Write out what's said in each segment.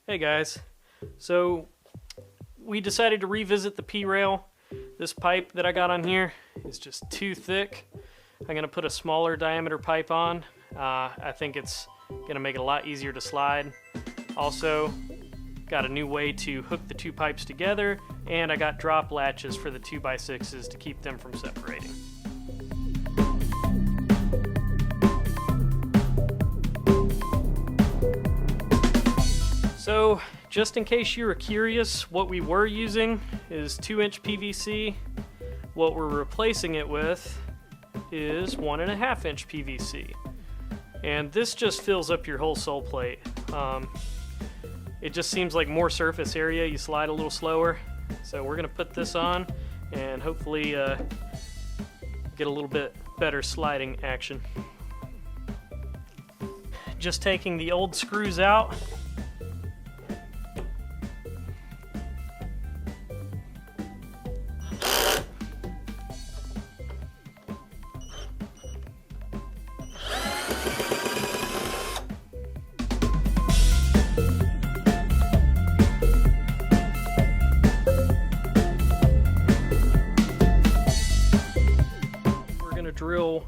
Hey guys, so we decided to revisit the P-rail. This pipe that I got on here is just too thick. I'm going to put a smaller diameter pipe on. I think it's going to make it a lot easier to slide. Also, got a new way to hook the two pipes together, and I got drop latches for the 2x6s to keep them from separating. So, just in case you were curious, what we were using is 2-inch PVC. What we're replacing it with is 1.5-inch PVC. And this just fills up your whole sole plate. It just seems like more surface area, you slide a little slower. So we're gonna put this on and hopefully get a little bit better sliding action. Just taking the old screws out. Drill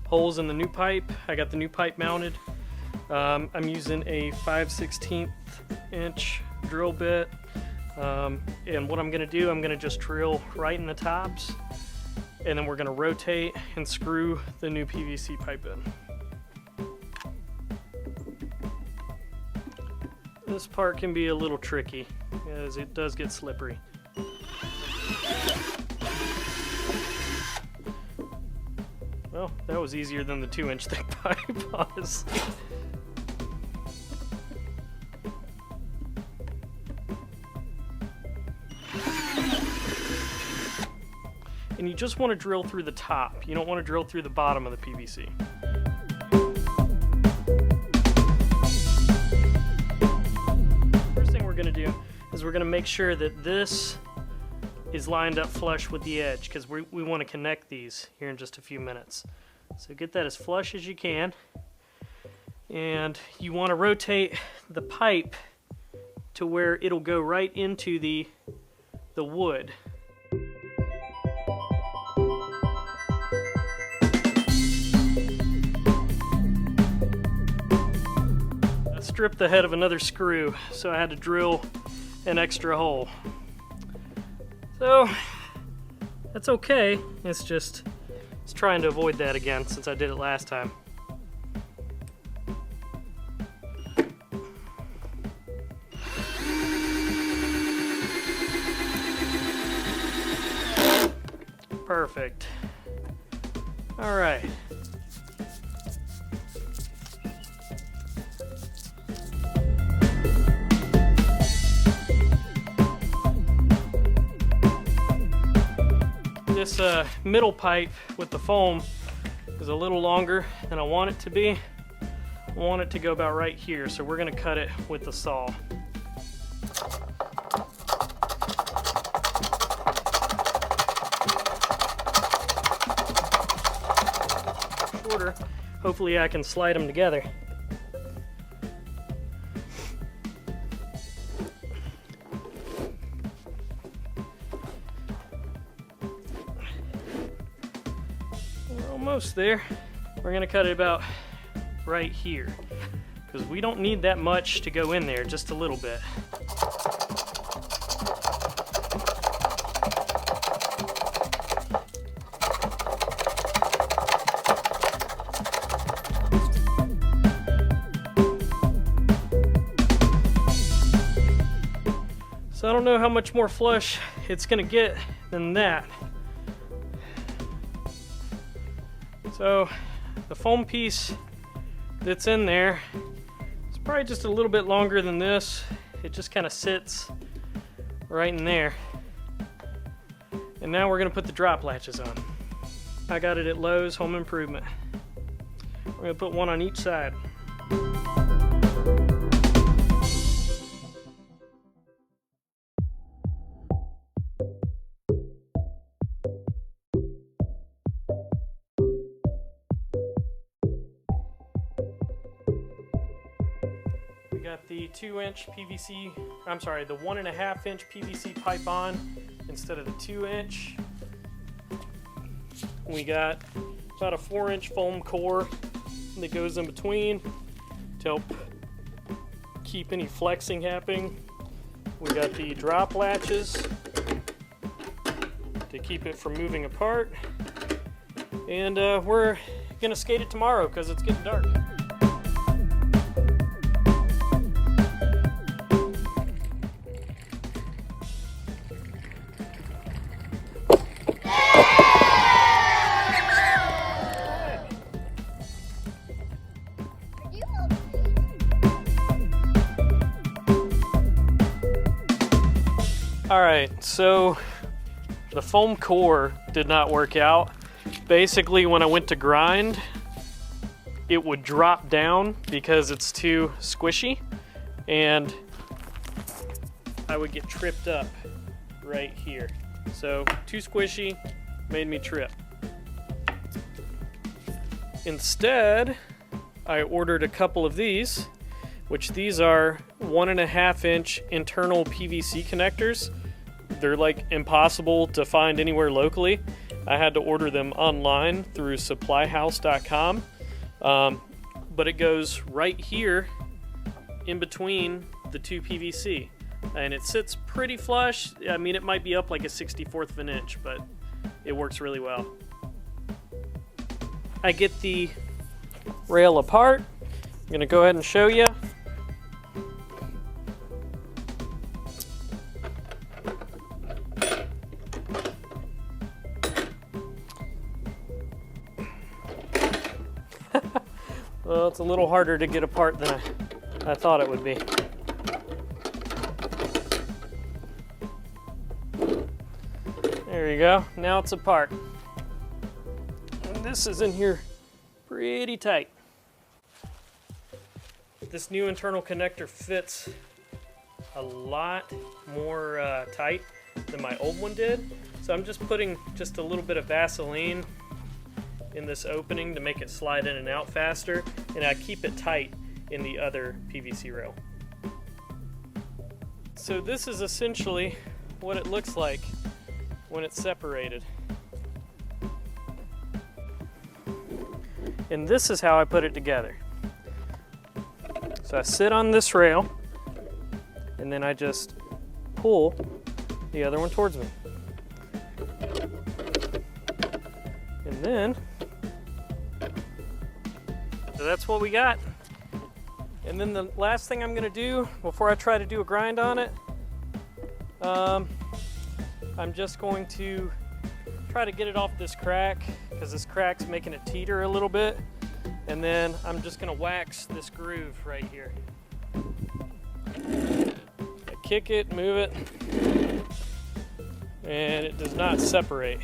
holes in the new pipe. I got the new pipe mounted. I'm using a 5/16 inch drill bit, and what I'm going to do, I'm going to just drill right in the tops, and then we're going to rotate and screw the new PVC pipe in. This part can be a little tricky as it does get slippery. Well, that was easier than the 2-inch thick pipe, honestly. And you just want to drill through the top. You don't want to drill through the bottom of the PVC. First thing we're going to do is we're going to make sure that this is lined up flush with the edge, because we want to connect these here in just a few minutes. So get that as flush as you can, and you want to rotate the pipe to where it'll go right into the wood. I stripped the head of another screw, so I had to drill an extra hole. So, that's okay. It's trying to avoid that again since I did it last time. Perfect. All right. This middle pipe with the foam is a little longer than I want it to be. I want it to go about right here, so we're going to cut it with the saw. Shorter, hopefully I can slide them together. Almost there. We're going to cut it about right here because we don't need that much to go in there, just a little bit. So I don't know how much more flush it's going to get than that. So the foam piece that's in there is probably just a little bit longer than this. It just kind of sits right in there. And now we're going to put the drop latches on. I got it at Lowe's Home Improvement. We're going to put one on each side. got the 2-inch PVC, I'm sorry, the 1.5-inch PVC pipe on instead of the 2-inch. We got about a 4-inch foam core that goes in between to help keep any flexing happening. We got the drop latches to keep it from moving apart. And we're gonna skate it tomorrow because it's getting dark. Alright, so the foam core did not work out. Basically, when I went to grind, it would drop down because it's too squishy, and I would get tripped up right here. So, too squishy, made me trip. Instead, I ordered a couple of these, which these are 1.5-inch internal PVC connectors. They're like impossible to find anywhere locally. I had to order them online through supplyhouse.com. But it goes right here in between the two PVC. And it sits pretty flush. I mean, it might be up like a 1/64 of an inch, but it works really well. I get the rail apart. I'm gonna go ahead and show you. Well, it's a little harder to get apart than I thought it would be. There you go. Now it's apart. And this is in here pretty tight. This new internal connector fits a lot more tight than my old one did. So I'm just putting just a little bit of Vaseline in this opening to make it slide in and out faster, and I keep it tight in the other PVC rail. So this is essentially what it looks like when it's separated. And this is how I put it together. So I sit on this rail, and then I just pull the other one towards me. And then, so that's what we got. And then the last thing I'm gonna do before I try to do a grind on it, I'm just going to try to get it off this crack, because this crack's making it teeter a little bit. And then I'm just gonna wax this groove right here. I kick it, move it, and it does not separate.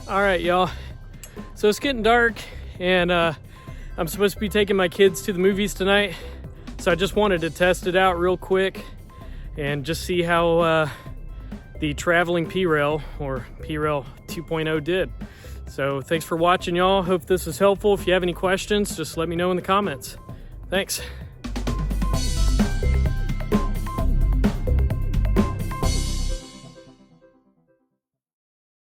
All right, y'all. So it's getting dark, and I'm supposed to be taking my kids to the movies tonight. So I just wanted to test it out real quick and just see how the traveling P-Rail, or P-Rail 2.0 did. So thanks for watching, y'all. Hope this was helpful. If you have any questions, just let me know in the comments. Thanks.